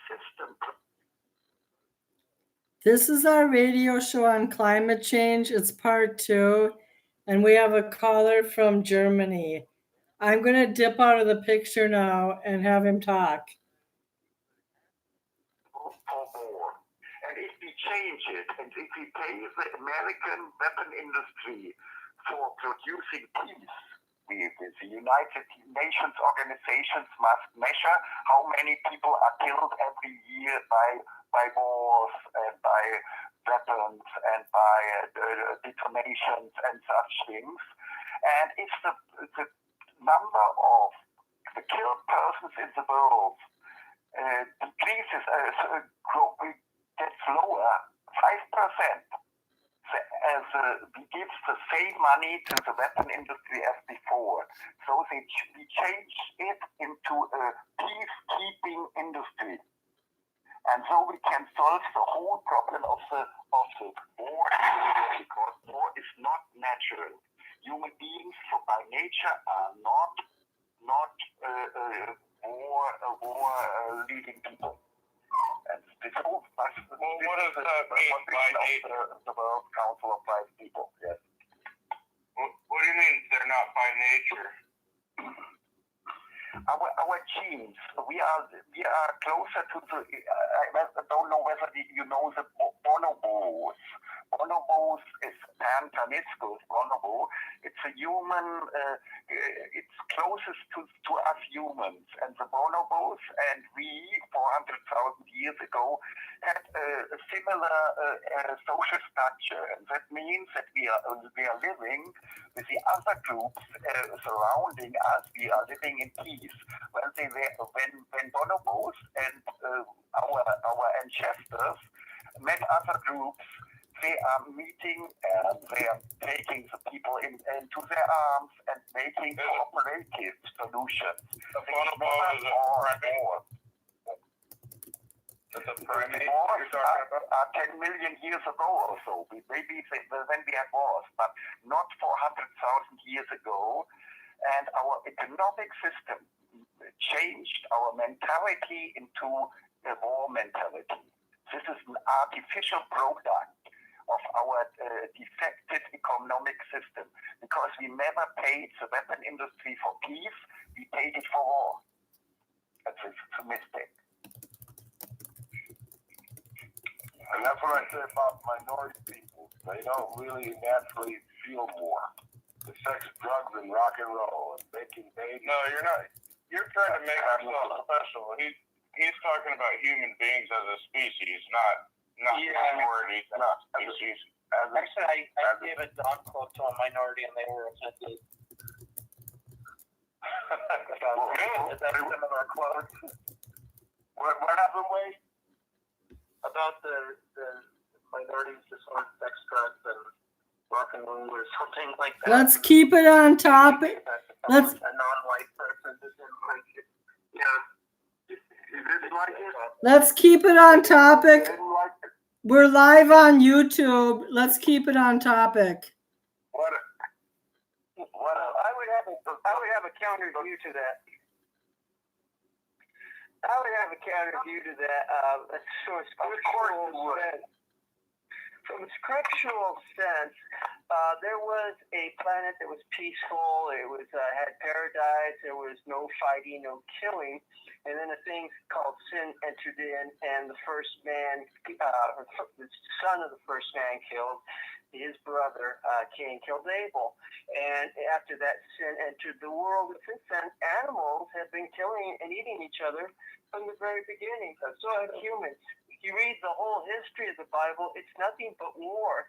system. This is our radio show on climate change. It's part 2, and we have a caller from Germany. I'm going to dip out of the picture now and have him talk. For war. And if we change it, and if we pay the American weapon industry for producing peace, the United Nations organizations must measure how many people are killed every year by wars and by weapons and by detonations and such things. And if the number of the killed persons in the world decreases, gets lower, 5%, as we give the same money to the weapon industry as before. So we change it into a peacekeeping industry. And so we can solve the whole problem of the war, because war is not natural. Human beings by nature are not war leading people. And this whole what does that mean by nature? The World Council of Wise People, yes. What do you mean they're not by nature? Our genes, we are closer to the, I don't know whether you know the bonobos. Bonobos is Pan-Paniscus bonobo. It's a human, it's closest to us humans. And the bonobos and we, 400,000 years ago, had a similar social structure. And that means that we are living with the other groups surrounding us. We are living in peace. When bonobos and our ancestors met other groups, they are meeting and they are taking the people into their arms and making cooperative solutions. The bonobo is a primate. That's a primate you're talking about? 10 million years ago or so. Maybe when we had wars, but not 400,000 years ago. And our economic system changed our mentality into a war mentality. This is an artificial product of our defective economic system, because we never paid the weapon industry for peace, we paid it for war. That's a mistake. And that's what I say about minority people. They don't really naturally feel war. The sex, drugs, and rock and roll, and making babies. No, you're not. You're trying to make yourself special. He's talking about human beings as a species, not minorities, not species. Actually, I gave a dog quote to a minority, and they were offended. Is that some of our quotes? What happened, Wade? About the minorities just want sex, drugs, and rock and roll or something like that. Let's keep it on topic. A non-white person didn't like it. Yeah. You didn't like it? Let's keep it on topic. We're live on YouTube. Let's keep it on topic. I would have a counter view to that. From a scriptural sense, there was a planet that was peaceful. It was had paradise. There was no fighting, no killing. And then a thing called sin entered in, and the first man, the son of the first man killed his brother. Cain killed Abel. And after that, sin entered the world. And since then, animals have been killing and eating each other from the very beginning. So have humans. If you read the whole history of the Bible, it's nothing but war.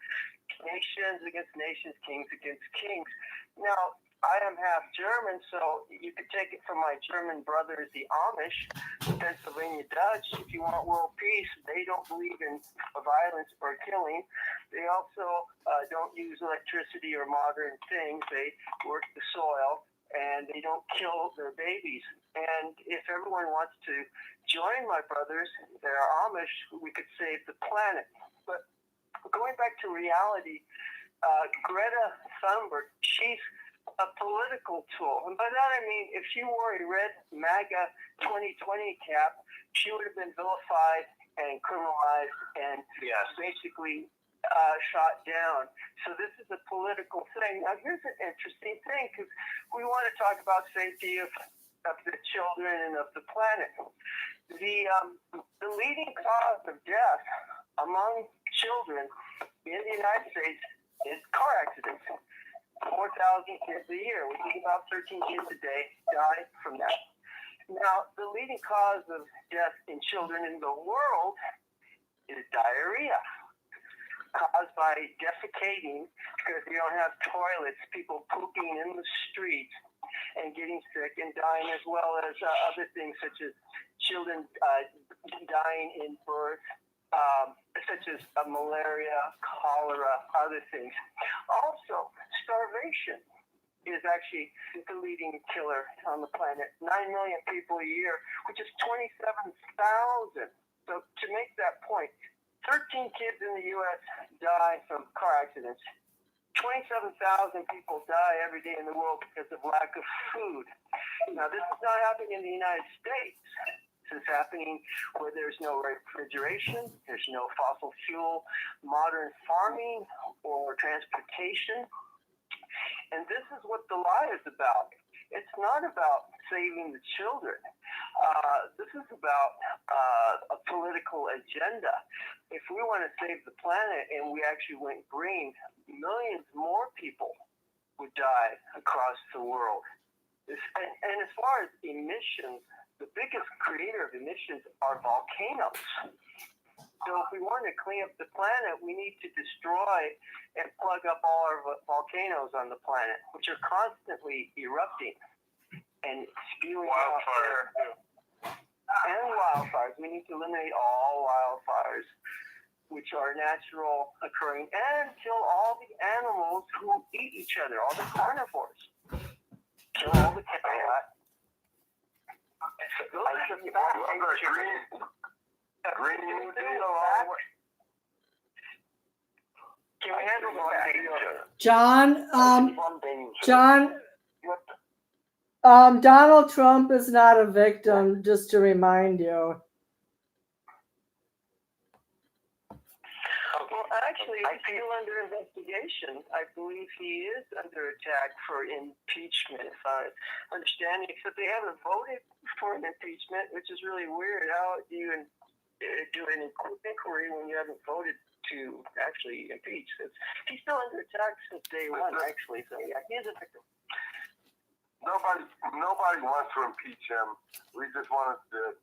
Nations against nations, kings against kings. Now, I am half German, so you could take it from my German brothers, the Amish, the Pennsylvania Dutch. If you want world peace, they don't believe in violence or killing. They also don't use electricity or modern things. They work the soil, and they don't kill their babies. And if everyone wants to join my brothers, they're Amish, we could save the planet. But going back to reality, Greta Thunberg, she's a political tool. And by that I mean, if she wore a red MAGA 2020 cap, she would have been vilified and criminalized and basically shot down. So this is a political thing. Now, here's an interesting thing, because we want to talk about safety of the children and of the planet. The leading cause of death among children in the United States is car accidents. 4,000 kids a year. We think about 13 kids a day die from that. Now, the leading cause of death in children in the world is diarrhea, caused by defecating because we don't have toilets, people pooping in the streets and getting sick and dying, as well as other things such as children dying in birth, such as malaria, cholera, other things. Also, starvation is actually the leading killer on the planet. 9 million people a year, which is 27,000. So to make that point, 13 kids in the U.S. die from car accidents. 27,000 people die every day in the world because of lack of food. Now, this is not happening in the United States. This is happening where there's no refrigeration, there's no fossil fuel, modern farming, or transportation. And this is what the lie is about. It's not about saving the children. This is about a political agenda. If we want to save the planet and we actually went green, millions more people would die across the world. And as far as emissions, the biggest creator of emissions are volcanoes. So if we want to clean up the planet, we need to destroy and plug up all our volcanoes on the planet, which are constantly erupting and spewing out air. And wildfires. We need to eliminate all wildfires, which are natural occurring, and kill all the animals who eat each other, all the carnivores. Kill all the cats. Green New Deal. Can we handle that? John, Donald Trump is not a victim, just to remind you. Well, actually, he's still under investigation. I believe he is under attack for impeachment, if I understand it. Except they haven't voted for an impeachment, which is really weird. How do you do an inquiry when you haven't voted to actually impeach? He's still under attack since day one, actually. So yeah, he is a victim. Nobody wants to impeach him. We just wanted to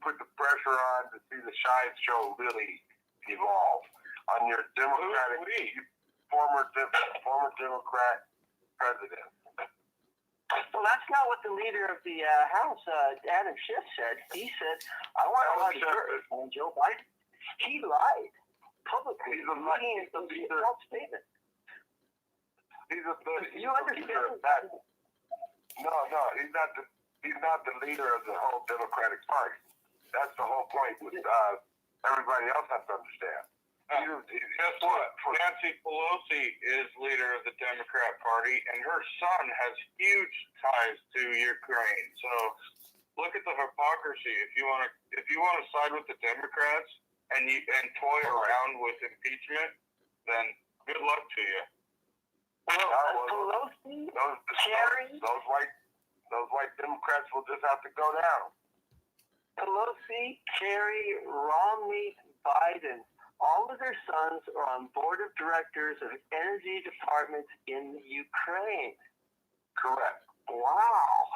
put the pressure on to see the sideshow really evolve on your Democratic former Democrat president. Well, that's not what the leader of the House, Adam Schiff, said. He said, "I want to have on Joe Biden." He lied publicly. He's a false statement. You understand that? No, he's not the leader of the whole Democratic Party. That's the whole point. With everybody else has to understand. Guess what? Nancy Pelosi is leader of the Democrat Party, and her son has huge ties to Ukraine. So look at the hypocrisy. If you want to side with the Democrats and toy around with impeachment, then good luck to you. Well, Pelosi, Kerry, those white Democrats will just have to go down. Pelosi, Kerry, Romney, Biden, all of their sons are on board of directors of energy departments in Ukraine. Correct. Wow.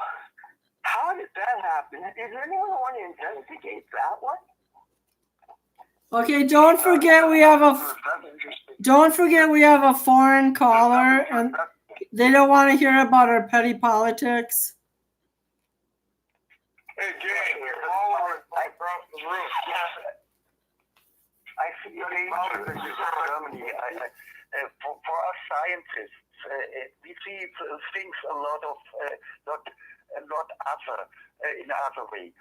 How did that happen? Does anyone want to investigate that one? Okay, don't forget we have a foreign caller, and they don't want to hear about our petty politics. Hey, Jane, you're following across the room. I see your name in Germany. For us scientists, we see things a lot other in other way.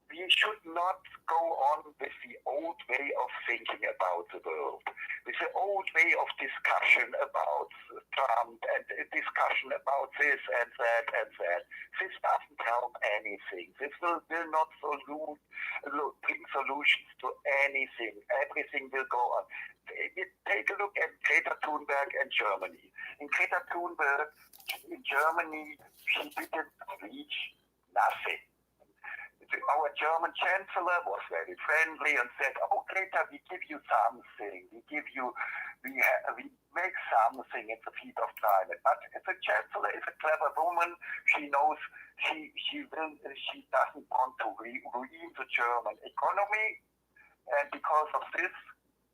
We we should not go on with the old way of thinking about the world, with the old way of discussion about Trump and discussion about this and that and that. This doesn't help anything. This will not bring solutions to anything. Everything will go on. Take a look at Greta Thunberg and Germany. In Greta Thunberg, in Germany, she didn't reach nothing. Our German chancellor was very friendly and said, "Oh, Greta, we give you something. We make something in the field of climate." But the chancellor is a clever woman. She knows she doesn't want to ruin the German economy, and because of this,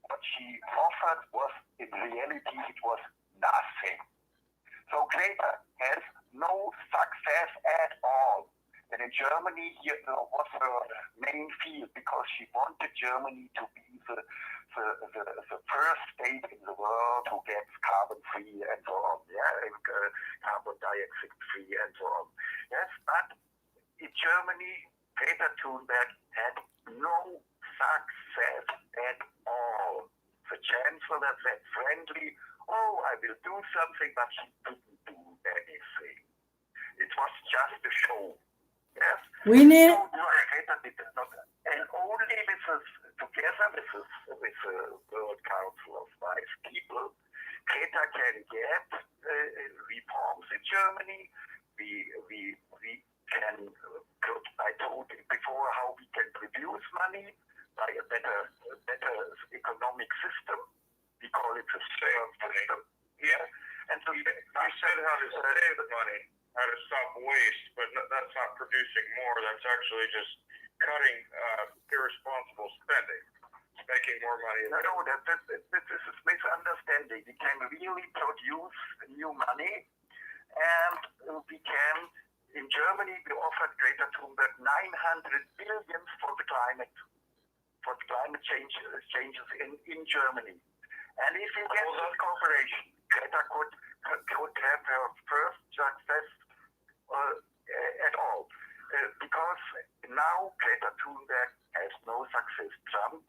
what she offered was, in reality, it was nothing. So Greta has no success at all. And in Germany, here was her main field because she wanted Germany to be the first state in the world who gets carbon free and so on, carbon dioxide free and so on. Yes, but in Germany, Greta Thunberg had no success at all. The chancellor said friendly, "Oh, I will do something," but she didn't do anything. It was just a show. Yes. We need. Greta did not, and only together with the World Council of Wise People, Greta can get reforms in Germany. We can. I told you before how we can produce money by a better economic system. We call it a sales system. Yeah. And so you said how to save money, how to stop waste, but that's not producing more. That's actually just cutting irresponsible spending, making more money. No, this is misunderstanding. We can really produce new money, and we can. In Germany, we offered Greta Thunberg 900 billion for the climate changes in Germany. And if you get this cooperation, Greta could have her first success at all. Because now Greta Thunberg has no success. Trump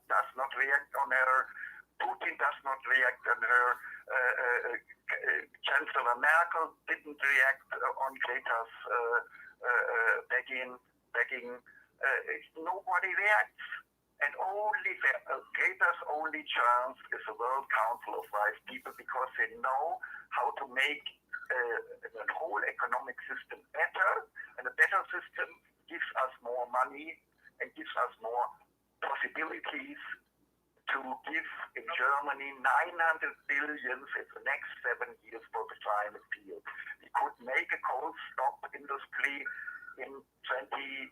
does not react on her. Putin does not react on her. Chancellor Merkel didn't react on Greta's begging. Nobody reacts. And only Greta's only chance is the World Council of Wise People, because they know how to make the whole economic system better, and a better system gives us more money and gives us more possibilities to give in Germany 900 billion in the next 7 years for the climate field. We could make a coal stop industry in 2026.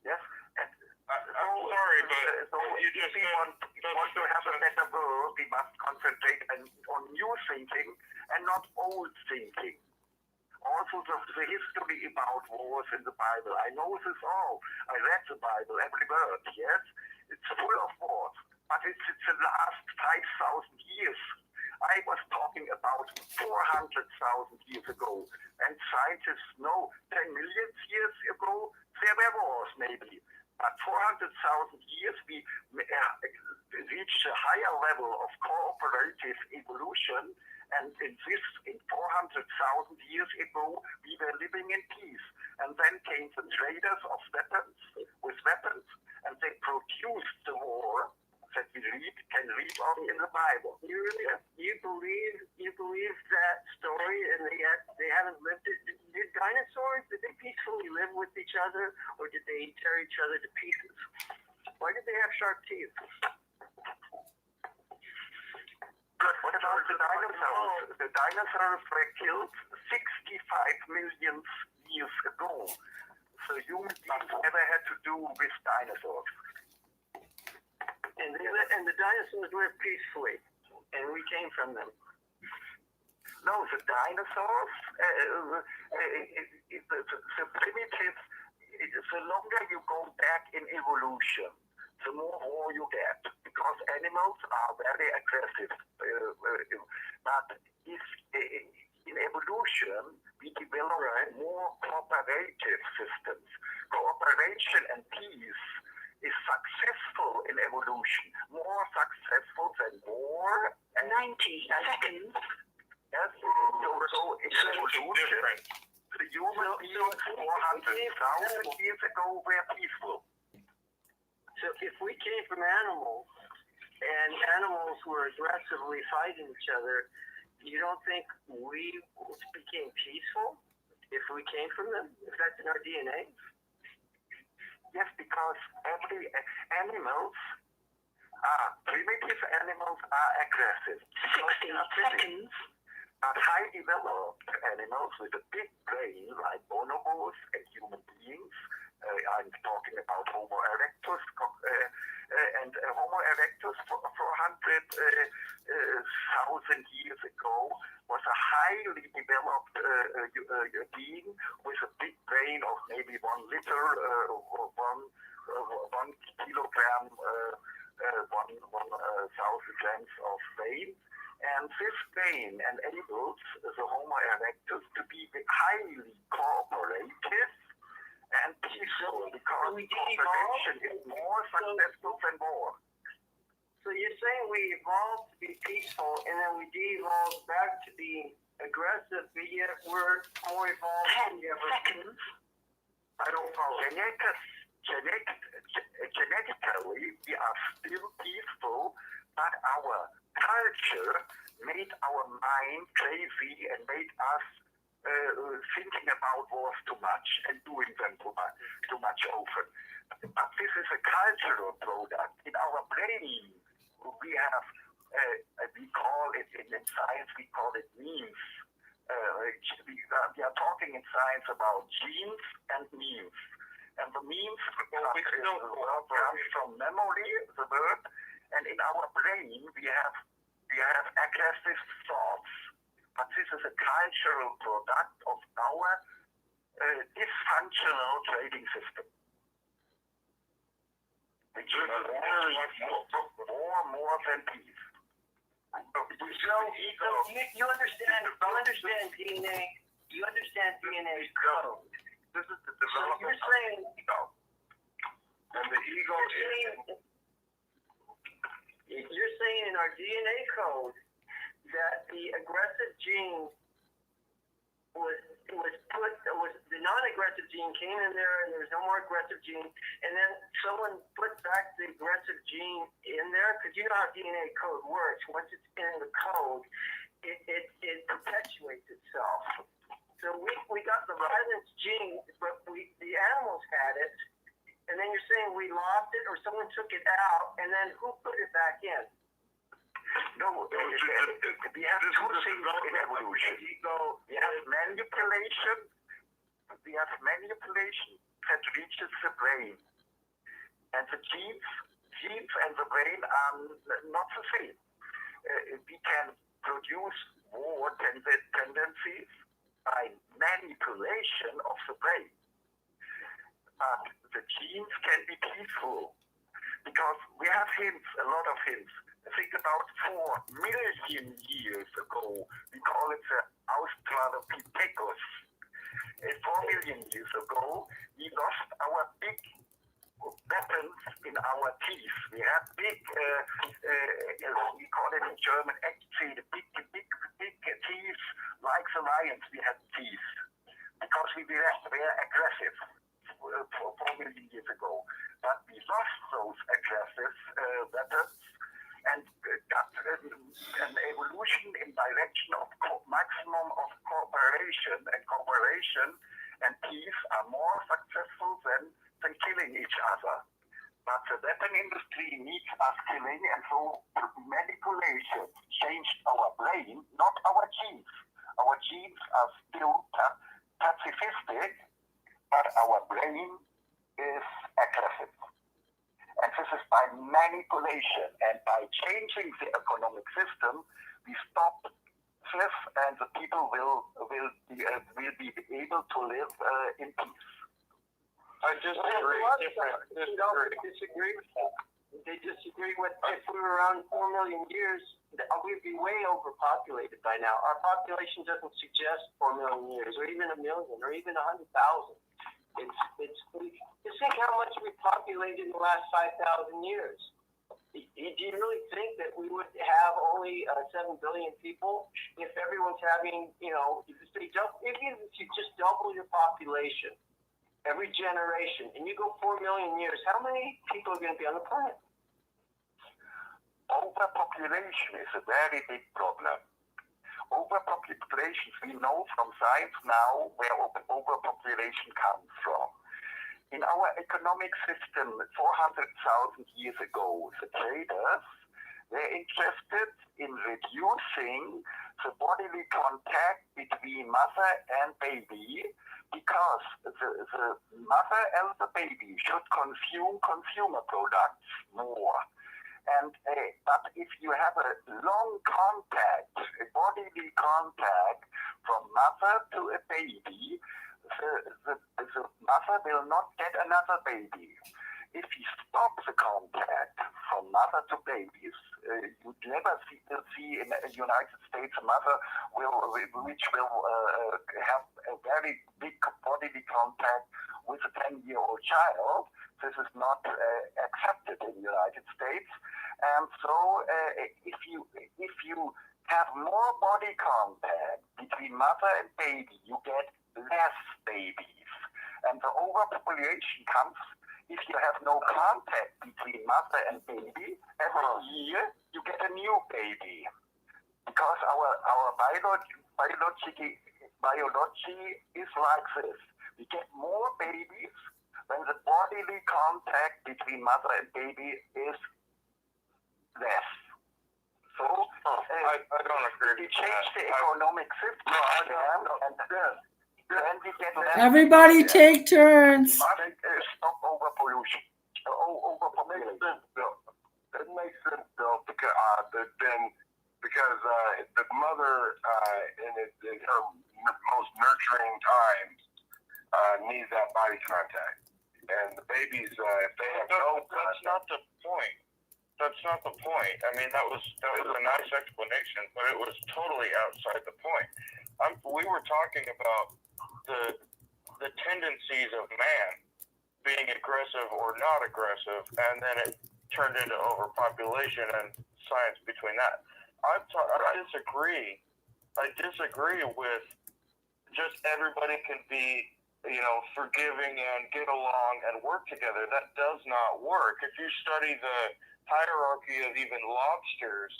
Yes? I'm sorry, but you just if we want to have a better world, we must concentrate on new thinking and not old thinking. Also, the history about wars in the Bible. I know this all. I read the Bible, every word, yes? It's full of wars, but it's the last 5,000 years. I was talking about 400,000 years ago, and scientists know 10 million years ago, there were wars maybe. But 400,000 years, we reached a higher level of cooperative evolution, and in 400,000 years ago, we were living in peace. And then came the traders of weapons, and they produced the war that we can read on in the Bible. You believe that story, and they haven't lived it? Did dinosaurs, did they peacefully live with each other, or did they tear each other to pieces? Why did they have sharp teeth? What about the dinosaurs? The dinosaurs were killed 65 million years ago. So human beings never had to do with dinosaurs. And the dinosaurs lived peacefully, and we came from them. No, the dinosaurs, the primitive, the longer you go back in evolution, the more war you get, because animals are very aggressive. But if in evolution we develop more cooperation cooperative systems. Cooperation and peace is successful in evolution, more successful than war. 90 seconds. Yes, so in evolution, the human beings 400,000 years ago were peaceful. So if we came from animals, and animals were aggressively fighting each other, you don't think we became peaceful if we came from them? If that's in our DNA? Yes, because every animals primitive animals are aggressive. 60 seconds. But high developed animals with a big brain, like bonobos and human beings, I'm talking about Homo erectus, and Homo erectus 400,000 years ago was a highly developed being with a big brain of maybe 1 liter or 1 kilogram, 1,000 grams of weight. And this brain enables the Homo erectus to be highly cooperative and peaceful, because cooperation is more successful than war. So you're saying we evolved to be peaceful, and then we de-evolved back to being aggressive, but yet we're more evolved than we ever been? I don't follow. Genetically, we are still peaceful, but our culture made our mind crazy and made us thinking about wars too much and doing them too much often. But this is a cultural product. In our brain, we have, we call it in science, we call it memes. We are talking in science about genes and memes. And the memes come from memory, the word, and in our brain we have aggressive thoughts. But this is a cultural product of our dysfunctional trading system. Which is more than peace. You understand DNA. You understand DNA code. This is the So development you're saying, of the ego. And the ego you're saying in our DNA code that the aggressive gene was the non-aggressive gene came in there, and there's no more aggressive gene, and then someone put back the aggressive gene in there, because you know how DNA code works. Once it's in the code, it perpetuates itself. So we got the violence gene, but the animals had it, and then you're saying we lost it, or someone took it out, and then who put it back in? No, we have two things in evolution. We have manipulation. We have manipulation that reaches the brain, and the genes and the brain are not the same. We can produce war tendencies by manipulation of the brain. But the genes can be peaceful, because we have hints, a lot of hints. Think about 4 million years ago, we call it the Australopithecus. 4 million years ago, we lost our big weapons in our teeth. We had big, we call it in German, big teeth, like the lions. We had teeth because we were aggressive 4 million years ago. But we lost those aggressive weapons and got an evolution in direction of maximum of cooperation, and cooperation and peace are more successful than killing each other. But the weapon industry needs us killing, and so manipulation changed our brain, not our genes. Our genes are still pacifistic, but our brain is aggressive. And this is by manipulation, and by changing the economic system, we stop this, and the people will be able to live in peace. I disagree. They disagree with that. If we were around 4 million years, we'd be way overpopulated by now. Our population doesn't suggest 4 million years, or even 1 million, or even 100,000. Just think how much we populated in the last 5,000 years. Do you really think that we would have only 7 billion people if everyone's having, even if you just double your population every generation, and you go 4 million years, how many people are going to be on the planet? Overpopulation is a very big problem. Overpopulation, we know from science now where overpopulation comes from. In our economic system 400,000 years ago, the traders were interested in reducing the bodily contact between mother and baby because the mother and the baby should consume consumer products more. And but if you have a long contact, a bodily contact from mother to a baby, the mother will not get another baby. If you stop the contact from mother to babies, you never see in the United States a mother which will have a very big bodily contact with a 10-year-old child. This is not accepted in the United States. And so if you have more body contact between mother and baby, you get less babies. And the overpopulation comes if you have no contact between mother and baby. Every year you get a new baby. Because our biology is like this. We get more babies when the bodily contact between mother and baby is less. So I don't agree. We change the economic system and we get less. Everybody take turns. We must stop overpollution. It makes sense, Bill, because the mother in her most nurturing times needs that body contact, and the babies, if they have no contact, that's not the point. That's not the point. I mean, that was a nice explanation, but it was totally outside the point. We were talking about the tendencies of man being aggressive or not aggressive, and then it turned into overpopulation and science between that. I disagree. I disagree with just everybody can be, forgiving and get along and work together. That does not work. If you study the hierarchy of even lobsters,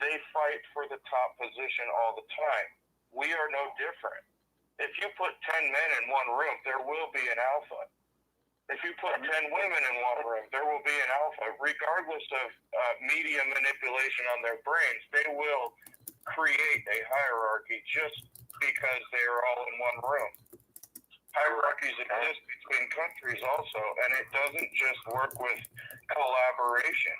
they fight for the top position all the time. We are no different. If you put 10 men in one room, there will be an alpha. If you put 10 women in one room, there will be an alpha. Regardless of media manipulation on their brains, they will create a hierarchy just because they are all in one room. Hierarchies exist between countries also, and it doesn't just work with collaboration.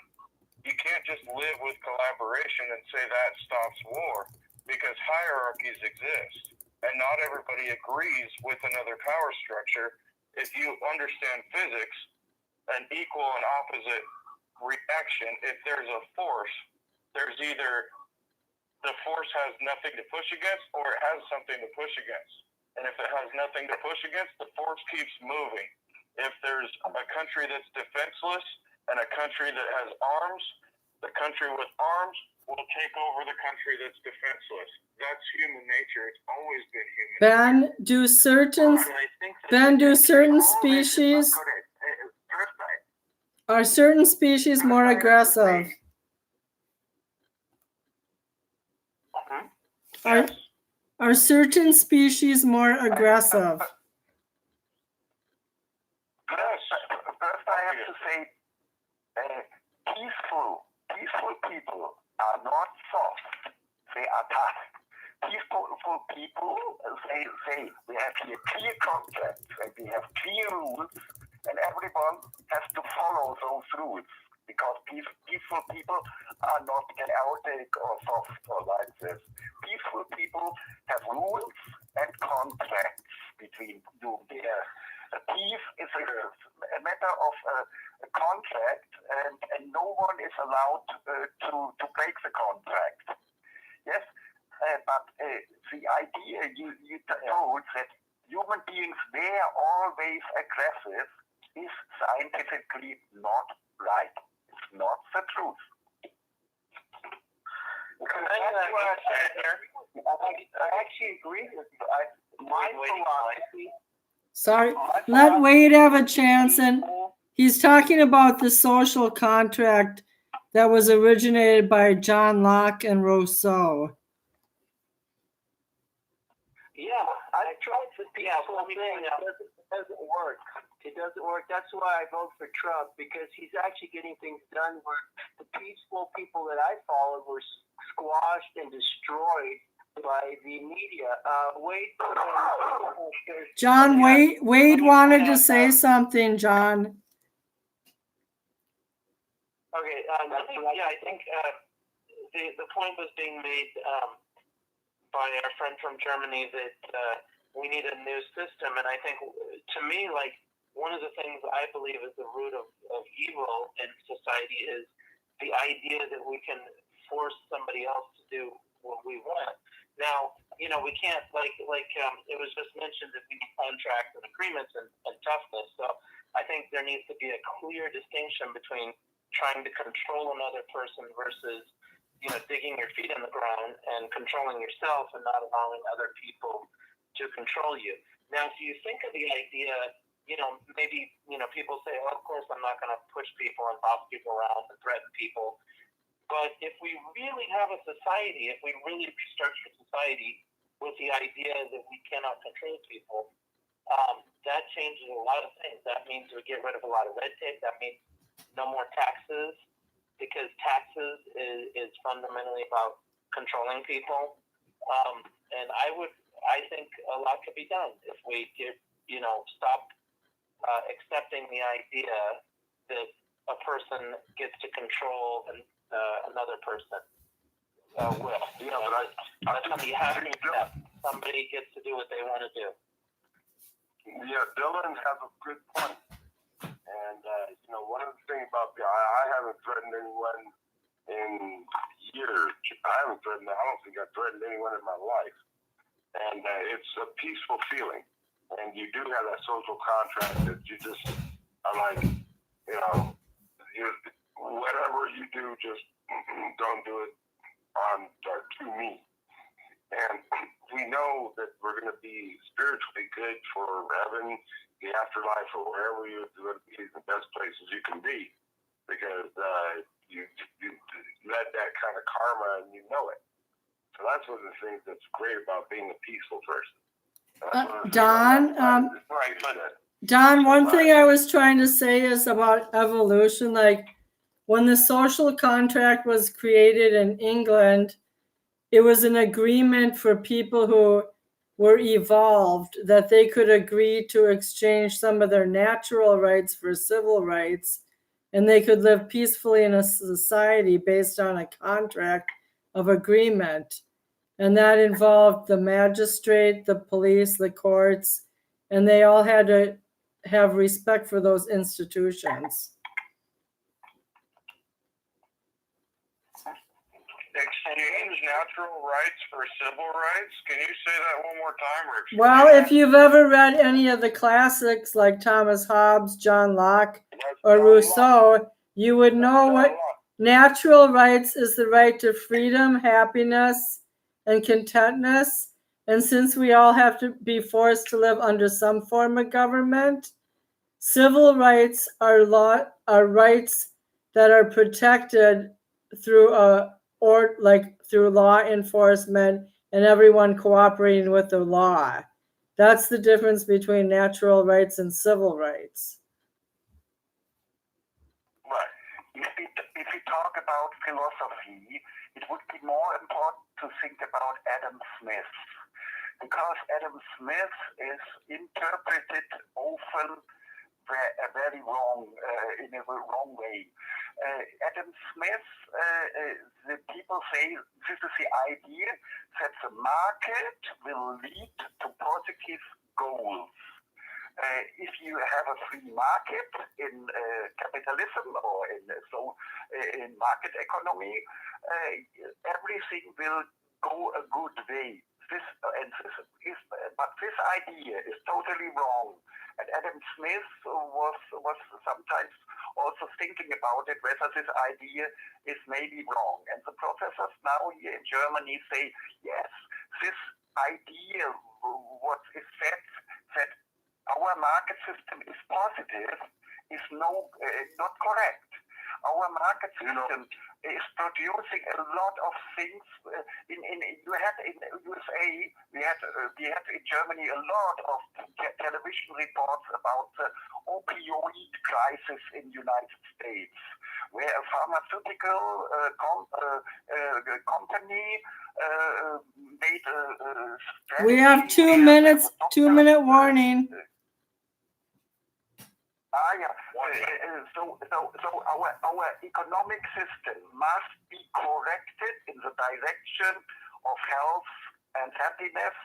You can't just live with collaboration and say that stops war, because hierarchies exist, and not everybody agrees with another power structure. If you understand physics, an equal and opposite reaction, if there's a force, there's either the force has nothing to push against or it has something to push against. And if it has nothing to push against, the force keeps moving. If there's a country that's defenseless and a country that has arms, the country with arms will take over the country that's defenseless. That's human nature. It's always been human nature. Do certain species, are certain species more aggressive? Are certain species more aggressive? First, I have to say, peaceful people are not soft. They are tough. Peaceful people, they we have here clear contracts and we have clear rules, and everyone has to follow those rules, because peaceful people are not chaotic or soft or like this. Peaceful people have rules and contracts between you. A peace is a matter of a contract, and no one is allowed to break the contract. Yes, but the idea you told that human beings were always aggressive is scientifically not right. It's not the truth. I actually agree with you. My philosophy. Sorry, let Wade have a chance. And he's talking about the social contract that was originated by John Locke and Rousseau. Yeah, I tried the peaceful thing. It doesn't work. It doesn't work. That's why I vote for Trump, because he's actually getting things done where the peaceful people that I followed were squashed and destroyed by the media. John, Wade wanted to say something, John. Okay, I think the point was being made by our friend from Germany that we need a new system, and I think, to me, like, one of the things I believe is the root of evil in society is the idea that we can force somebody else to do what we want. Now, we can't, it was just mentioned that we need contracts and agreements and toughness. So I think there needs to be a clear distinction between trying to control another person versus, digging your feet in the ground and controlling yourself and not allowing other people to control you. Now, if you think of the idea, maybe, people say, well, of course, I'm not going to push people and boss people around and threaten people. But if we really have a society, if we really restructure society with the idea that we cannot control people, that changes a lot of things. That means we get rid of a lot of red tape. That means no more taxes, because taxes is fundamentally about controlling people. And I think a lot could be done if we stop accepting the idea that a person gets to control another person will. But somebody has to accept. Somebody gets to do what they want to do. Yeah, Dylan has a good point. And, one of the things about I haven't threatened anyone in years. I don't think I've threatened anyone in my life. And it's a peaceful feeling. And you do have that social contract that you just are like, whatever you do, just don't do it to me. And we know that we're going to be spiritually good for heaven, the afterlife, or wherever you're going to be, the best places you can be, because you led that kind of karma and you know it. So that's one of the things that's great about being a peaceful person. Don, one thing I was trying to say is about evolution. Like, when the social contract was created in England, it was an agreement for people who were evolved that they could agree to exchange some of their natural rights for civil rights, and they could live peacefully in a society based on a contract of agreement. And that involved the magistrate, the police, the courts, and they all had to have respect for those institutions. Exchange natural rights for civil rights? Can you say that one more time? Well, if you've ever read any of the classics like Thomas Hobbes, John Locke, or Rousseau, you would know what natural rights is: the right to freedom, happiness, and contentness. And since we all have to be forced to live under some form of government, civil rights are rights that are protected through through law enforcement and everyone cooperating with the law. That's the difference between natural rights and civil rights. Right. If we talk about philosophy, it would be more important to think about Adam Smith, because Adam Smith is interpreted often very wrong, in a wrong way. Adam Smith, the people say this is the idea that the market will lead to positive goals. if you have a free market in capitalism or in market economy, everything will go a good way. But this idea is totally wrong. And Adam Smith was sometimes also thinking about it, whether this idea is maybe wrong. And the professors now here in Germany say, yes, this idea, what is said that our market system is positive, is not correct. Our market system is producing a lot of things. You had in USA, we had in Germany a lot of television reports about the opioid crisis in the United States, where a pharmaceutical company made a strategy. We have 2 minutes, 2-minute warning. So our economic system must be corrected in the direction of health and happiness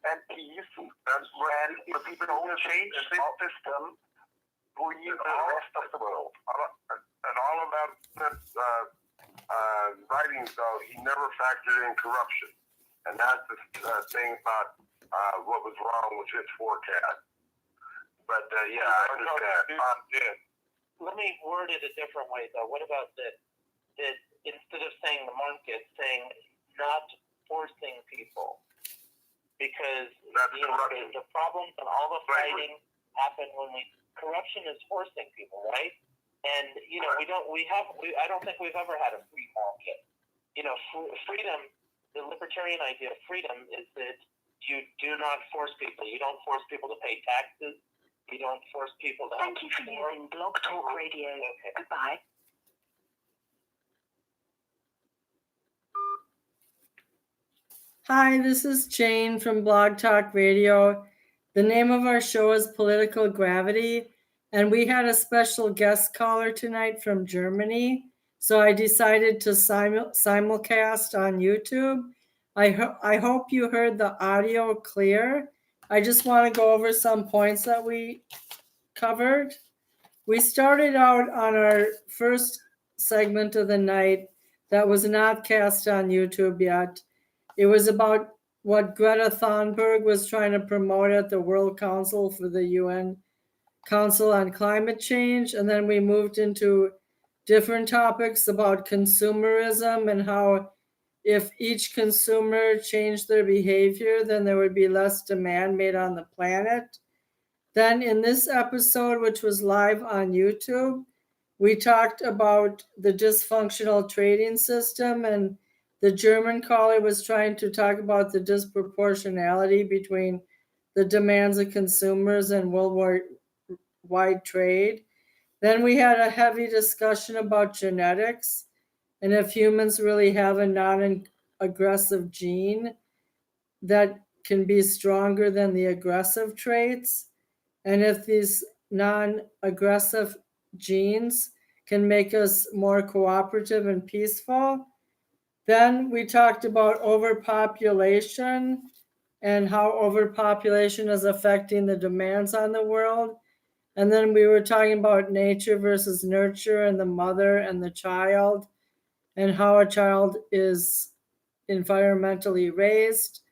and peace. And when people don't change this system, we need the rest of the world. And all of that writings, though, he never factored in corruption. And that's the thing about what was wrong with his forecast. But yeah, I understand. Let me word it a different way, though. What about that instead of saying the market, saying not forcing people? Because the problems and all the fighting happen when corruption is forcing people, right? And I don't think we've ever had a free market. Freedom, the libertarian idea of freedom is that you do not force people. You don't force people to pay taxes. You don't force people to. Thank you for using Blog Talk Radio. Okay. Goodbye. Hi, this is Jane from Blog Talk Radio. The name of our show is Political Gravity, and we had a special guest caller tonight from Germany, so I decided to simulcast on YouTube. I hope you heard the audio clear. I just want to go over some points that we covered. We started out on our first segment of the night that was not cast on YouTube yet. It was about what Greta Thunberg was trying to promote at the World Council for the UN Council on Climate Change. And then we moved into different topics about consumerism and how if each consumer changed their behavior, then there would be less demand made on the planet. Then in this episode, which was live on YouTube, we talked about the dysfunctional trading system, and the German caller was trying to talk about the disproportionality between the demands of consumers and worldwide trade. Then we had a heavy discussion about genetics, and if humans really have a non-aggressive gene that can be stronger than the aggressive traits, and if these non-aggressive genes can make us more cooperative and peaceful. Then we talked about overpopulation and how overpopulation is affecting the demands on the world. And then we were talking about nature versus nurture and the mother and the child, and how a child is environmentally raised.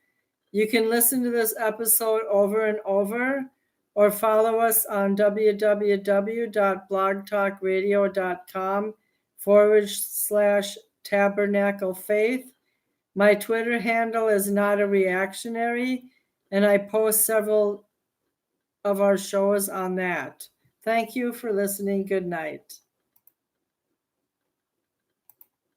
You can listen to this episode over and over, or follow us on www.blogtalkradio.com/Tabernacle Faith. My Twitter handle is Not a Reactionary, and I post several of our shows on that. Thank you for listening. Good night.